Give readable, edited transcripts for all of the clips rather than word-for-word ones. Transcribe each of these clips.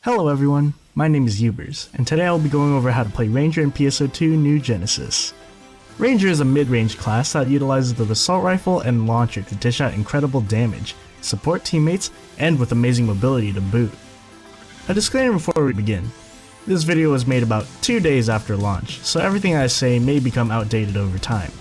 Hello everyone, my name is Yuberz, and today I will be going over how to play Ranger in PSO2 New Genesis. Ranger is a mid-range class that utilizes the assault rifle and launcher to dish out incredible damage, support teammates, and with amazing mobility to boot. A disclaimer before we begin. This video was made about 2 days after launch, so everything I say may become outdated over time.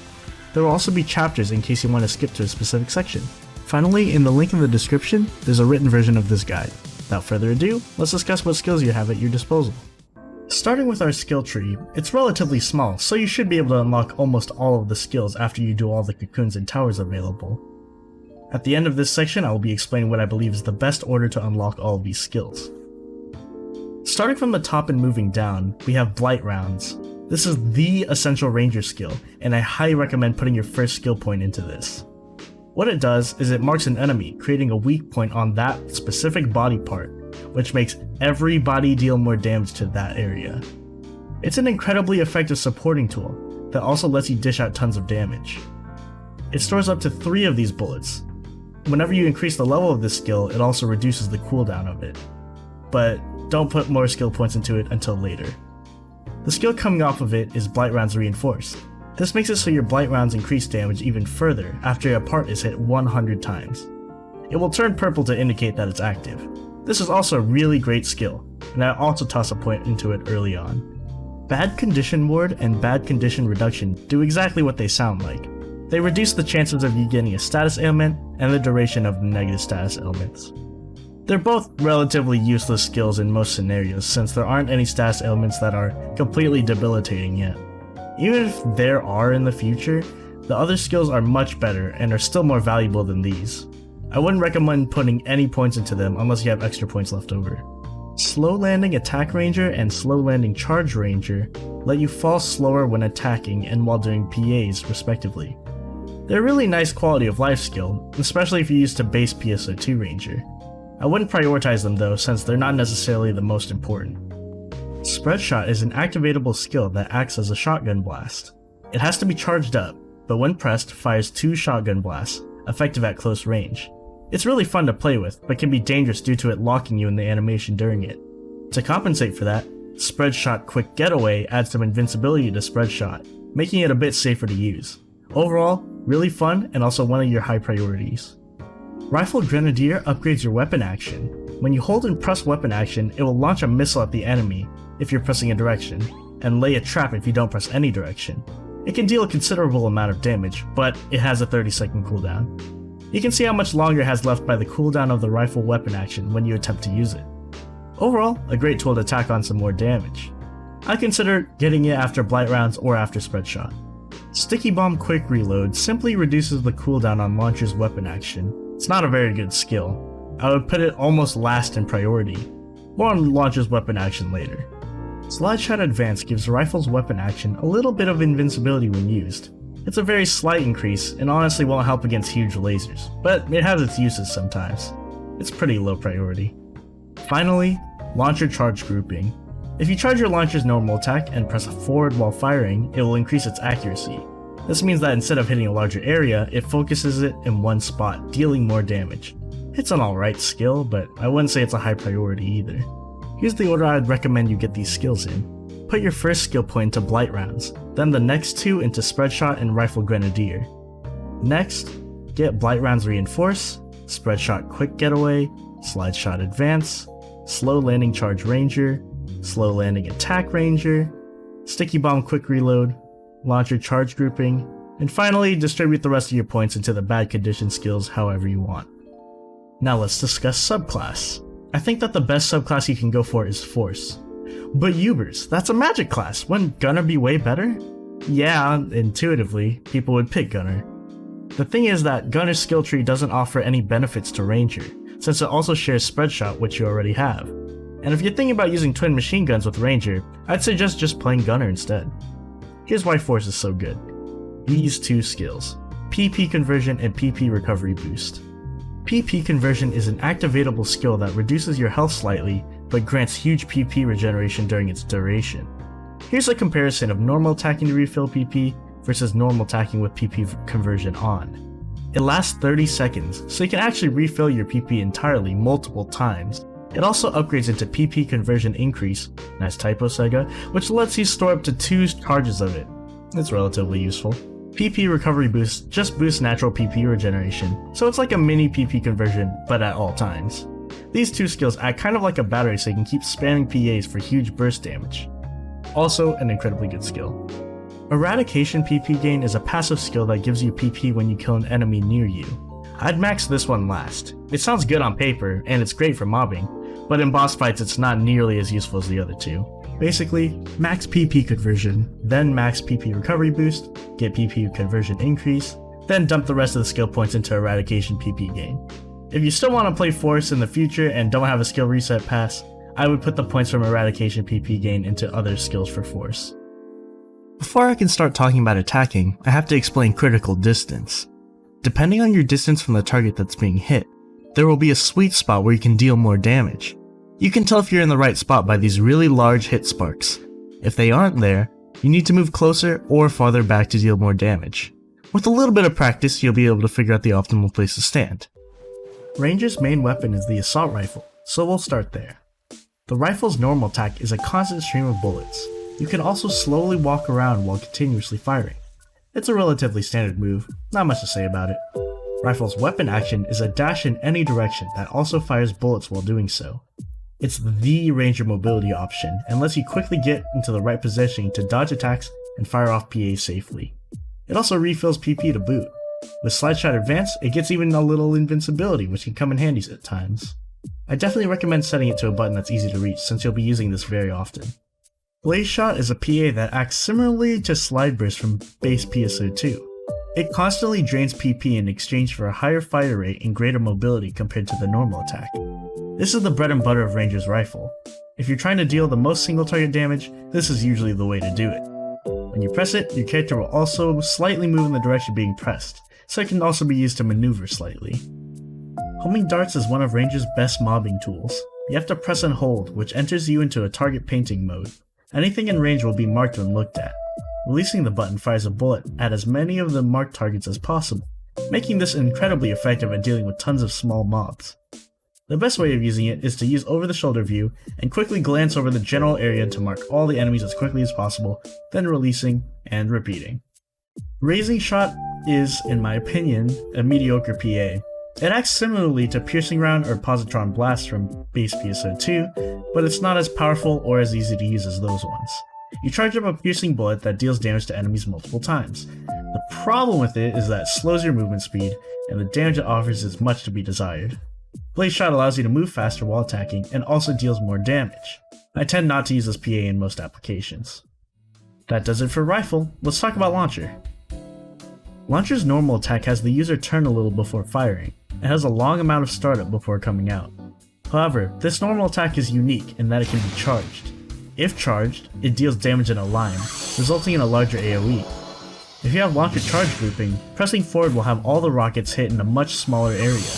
There will also be chapters in case you want to skip to a specific section. Finally, in the link in the description, there's a written version of this guide. Without further ado, let's discuss what skills you have at your disposal. Starting with our skill tree, it's relatively small, so you should be able to unlock almost all of the skills after you do all the cocoons and towers available. At the end of this section, I will be explaining what I believe is the best order to unlock all of these skills. Starting from the top and moving down, we have Blight Rounds. This is the essential ranger skill, and I highly recommend putting your first skill point into this. What it does is it marks an enemy, creating a weak point on that specific body part, which makes every body deal more damage to that area. It's an incredibly effective supporting tool that also lets you dish out tons of damage. It stores up to 3 of these bullets. Whenever you increase the level of this skill, it also reduces the cooldown of it. But don't put more skill points into it until later. The skill coming off of it is Blight Rounds Reinforced. This makes it so your Blight Rounds increase damage even further after a part is hit 100 times. It will turn purple to indicate that it's active. This is also a really great skill, and I also toss a point into it early on. Bad Condition Ward and Bad Condition Reduction do exactly what they sound like. They reduce the chances of you getting a status ailment and the duration of the negative status ailments. They're both relatively useless skills in most scenarios since there aren't any status ailments that are completely debilitating yet. Even if there are in the future, the other skills are much better and are still more valuable than these. I wouldn't recommend putting any points into them unless you have extra points left over. Slow Landing Attack Ranger and Slow Landing Charge Ranger let you fall slower when attacking and while doing PAs respectively. They're a really nice quality of life skill, especially if you use to base PSO2 Ranger. I wouldn't prioritize them though since they're not necessarily the most important. Spread Shot is an activatable skill that acts as a shotgun blast. It has to be charged up, but when pressed fires 2 shotgun blasts, effective at close range. It's really fun to play with, but can be dangerous due to it locking you in the animation during it. To compensate for that, Spread Shot Quick Getaway adds some invincibility to Spread Shot, making it a bit safer to use. Overall, really fun and also one of your high priorities. Rifle Grenadier upgrades your weapon action. When you hold and press weapon action, it will launch a missile at the enemy if you're pressing a direction, and lay a trap if you don't press any direction. It can deal a considerable amount of damage, but it has a 30-second cooldown. You can see how much longer it has left by the cooldown of the rifle weapon action when you attempt to use it. Overall, a great tool to tack on some more damage. I consider getting it after Blight Rounds or after Spread Shot. Sticky Bomb Quick Reload simply reduces the cooldown on Launcher's weapon action. It's not a very good skill. I would put it almost last in priority. More on Launcher's weapon action later. Slide Shot Advance gives Rifle's weapon action a little bit of invincibility when used. It's a very slight increase and honestly won't help against huge lasers, but it has its uses sometimes. It's pretty low priority. Finally, Launcher Charge Grouping. If you charge your launcher's normal attack and press forward while firing, it will increase its accuracy. This means that instead of hitting a larger area, it focuses it in one spot, dealing more damage. It's an alright skill, but I wouldn't say it's a high priority either. Here's the order I'd recommend you get these skills in. Put your first skill point into Blight Rounds, then the next 2 into Spread Shot and Rifle Grenadier. Next, get Blight Rounds Reinforce, Spread Shot Quick Getaway, Slide Shot Advance, Slow Landing Charge Ranger, Slow Landing Attack Ranger, Sticky Bomb Quick Reload, Launcher Charge Grouping, and finally distribute the rest of your points into the bad condition skills however you want. Now let's discuss Subclass. I think that the best subclass you can go for is Force. But Yuberz, that's a magic class, wouldn't Gunner be way better? Yeah, intuitively, people would pick Gunner. The thing is that Gunner's skill tree doesn't offer any benefits to Ranger, since it also shares Spread Shot, which you already have. And if you're thinking about using twin machine guns with Ranger, I'd suggest just playing Gunner instead. Here's why Force is so good. These 2 skills, PP Conversion and PP Recovery Boost. PP Conversion is an activatable skill that reduces your health slightly, but grants huge PP regeneration during its duration. Here's a comparison of normal attacking to refill PP versus normal attacking with PP Conversion on. It lasts 30 seconds, so you can actually refill your PP entirely multiple times. It also upgrades into PP conversion increase, nice typo Sega, which lets you store up to 2 charges of it. It's relatively useful. PP recovery boost just boosts natural PP regeneration, so it's like a mini PP conversion, but at all times. These 2 skills act kind of like a battery so you can keep spamming PAs for huge burst damage. Also an incredibly good skill. Eradication PP gain is a passive skill that gives you PP when you kill an enemy near you. I'd max this one last. It sounds good on paper, and it's great for mobbing, but in boss fights it's not nearly as useful as the other 2. Basically, max PP conversion, then max PP recovery boost, get PP conversion increase, then dump the rest of the skill points into eradication PP gain. If you still want to play Force in the future and don't have a skill reset pass, I would put the points from eradication PP gain into other skills for Force. Before I can start talking about attacking, I have to explain critical distance. Depending on your distance from the target that's being hit, there will be a sweet spot where you can deal more damage. You can tell if you're in the right spot by these really large hit sparks. If they aren't there, you need to move closer or farther back to deal more damage. With a little bit of practice, you'll be able to figure out the optimal place to stand. Ranger's main weapon is the assault rifle, so we'll start there. The rifle's normal attack is a constant stream of bullets. You can also slowly walk around while continuously firing. It's a relatively standard move, not much to say about it. Rifle's weapon action is a dash in any direction that also fires bullets while doing so. It's the Ranger mobility option and lets you quickly get into the right position to dodge attacks and fire off PAs safely. It also refills PP to boot. With Slide Shot Advance, it gets even a little invincibility, which can come in handy at times. I definitely recommend setting it to a button that's easy to reach since you'll be using this very often. Blaze Shot is a PA that acts similarly to Slide Burst from base PSO2. It constantly drains PP in exchange for a higher fire rate and greater mobility compared to the normal attack. This is the bread and butter of Ranger's rifle. If you're trying to deal the most single target damage, this is usually the way to do it. When you press it, your character will also slightly move in the direction being pressed, so it can also be used to maneuver slightly. Homing darts is one of Ranger's best mobbing tools. You have to press and hold, which enters you into a target painting mode. Anything in range will be marked when looked at. Releasing the button fires a bullet at as many of the marked targets as possible, making this incredibly effective at dealing with tons of small mobs. The best way of using it is to use over-the-shoulder view and quickly glance over the general area to mark all the enemies as quickly as possible, then releasing and repeating. Raising Shot is, in my opinion, a mediocre PA. It acts similarly to Piercing Round or Photon Blasts from base PSO2, but it's not as powerful or as easy to use as those ones. You charge up a piercing bullet that deals damage to enemies multiple times. The problem with it is that it slows your movement speed, and the damage it offers is much to be desired. Blaze Shot allows you to move faster while attacking, and also deals more damage. I tend not to use this PA in most applications. That does it for Rifle. Let's talk about Launcher. Launcher's normal attack has the user turn a little before firing. It has a long amount of startup before coming out. However, this normal attack is unique in that it can be charged. If charged, it deals damage in a line, resulting in a larger AoE. If you have Launcher charge grouping, pressing forward will have all the rockets hit in a much smaller area.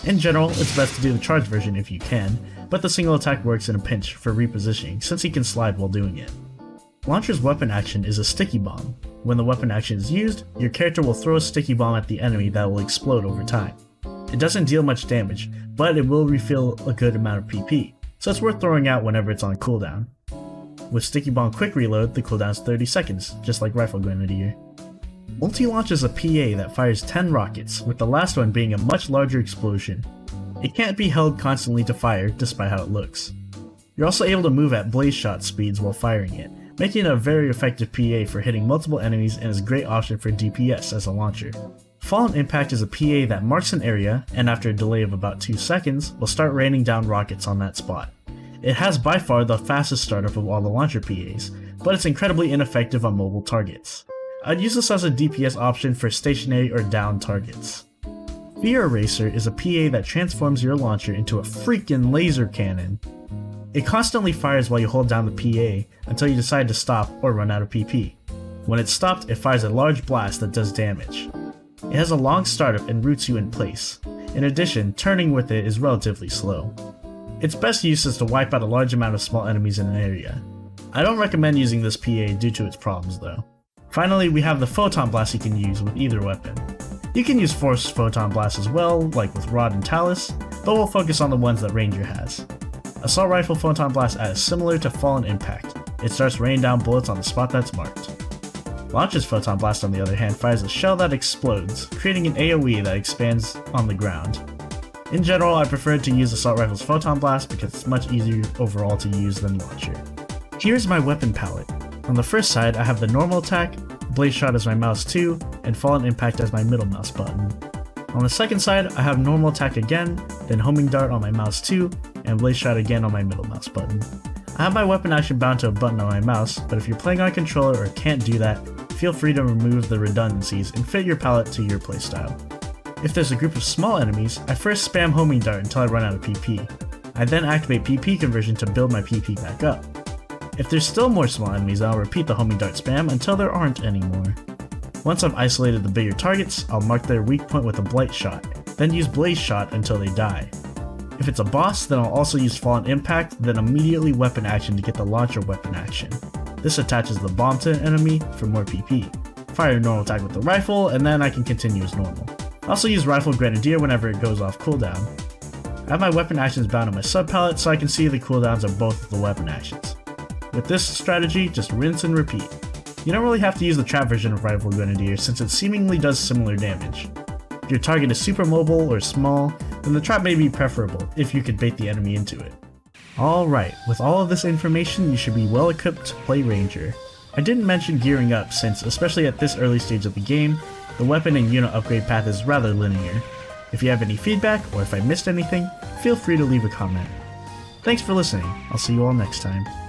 In general, it's best to do the charge version if you can, but the single attack works in a pinch for repositioning since you can slide while doing it. Launcher's weapon action is a sticky bomb. When the weapon action is used, your character will throw a sticky bomb at the enemy that will explode over time. It doesn't deal much damage, but it will refill a good amount of PP, so it's worth throwing out whenever it's on cooldown. With Sticky Bomb Quick Reload, the cooldown is 30 seconds, just like Rifle Grenadier. Multi-Launch is a PA that fires 10 rockets, with the last one being a much larger explosion. It can't be held constantly to fire, despite how it looks. You're also able to move at Blaze Shot speeds while firing it, making it a very effective PA for hitting multiple enemies and is a great option for DPS as a launcher. Fallen Impact is a PA that marks an area, and after a delay of about 2 seconds, will start raining down rockets on that spot. It has by far the fastest startup of all the launcher PAs, but it's incredibly ineffective on mobile targets. I'd use this as a DPS option for stationary or down targets. Fear Eraser is a PA that transforms your launcher into a freaking laser cannon. It constantly fires while you hold down the PA until you decide to stop or run out of PP. When it's stopped, it fires a large blast that does damage. It has a long startup and roots you in place. In addition, turning with it is relatively slow. Its best use is to wipe out a large amount of small enemies in an area. I don't recommend using this PA due to its problems though. Finally, we have the Photon Blast you can use with either weapon. You can use Force Photon Blast as well, like with Rod and Talus, but we'll focus on the ones that Ranger has. Assault Rifle Photon Blast is similar to Fallen Impact. It starts raining down bullets on the spot that's marked. Launcher's Photon Blast, on the other hand, fires a shell that explodes, creating an AoE that expands on the ground. In general, I prefer to use Assault Rifle's Photon Blast because it's much easier overall to use than Launcher. Here's my weapon palette. On the first side, I have the normal attack, Blaze Shot as my mouse 2, and Fallen Impact as my middle mouse button. On the second side, I have normal attack again, then Homing Dart on my mouse 2, and Blaze Shot again on my middle mouse button. I have my weapon action bound to a button on my mouse, but if you're playing on controller or can't do that, feel free to remove the redundancies and fit your palette to your playstyle. If there's a group of small enemies, I first spam Homing Dart until I run out of PP. I then activate PP conversion to build my PP back up. If there's still more small enemies, I'll repeat the Homing Dart spam until there aren't anymore. Once I've isolated the bigger targets, I'll mark their weak point with a Blight Shot, then use Blaze Shot until they die. If it's a boss, then I'll also use Fallen Impact, then immediately weapon action to get the launcher weapon action. This attaches the bomb to an enemy for more PP. Fire a normal attack with the rifle, and then I can continue as normal. I also use Rifle Grenadier whenever it goes off cooldown. I have my weapon actions bound on my sub palette so I can see the cooldowns of both of the weapon actions. With this strategy, just rinse and repeat. You don't really have to use the trap version of Rifle Grenadier since it seemingly does similar damage. If your target is super mobile or small, then the trap may be preferable if you could bait the enemy into it. Alright, with all of this information, you should be well equipped to play Ranger. I didn't mention gearing up since, especially at this early stage of the game, the weapon and unit upgrade path is rather linear. If you have any feedback, or if I missed anything, feel free to leave a comment. Thanks for listening, I'll see you all next time.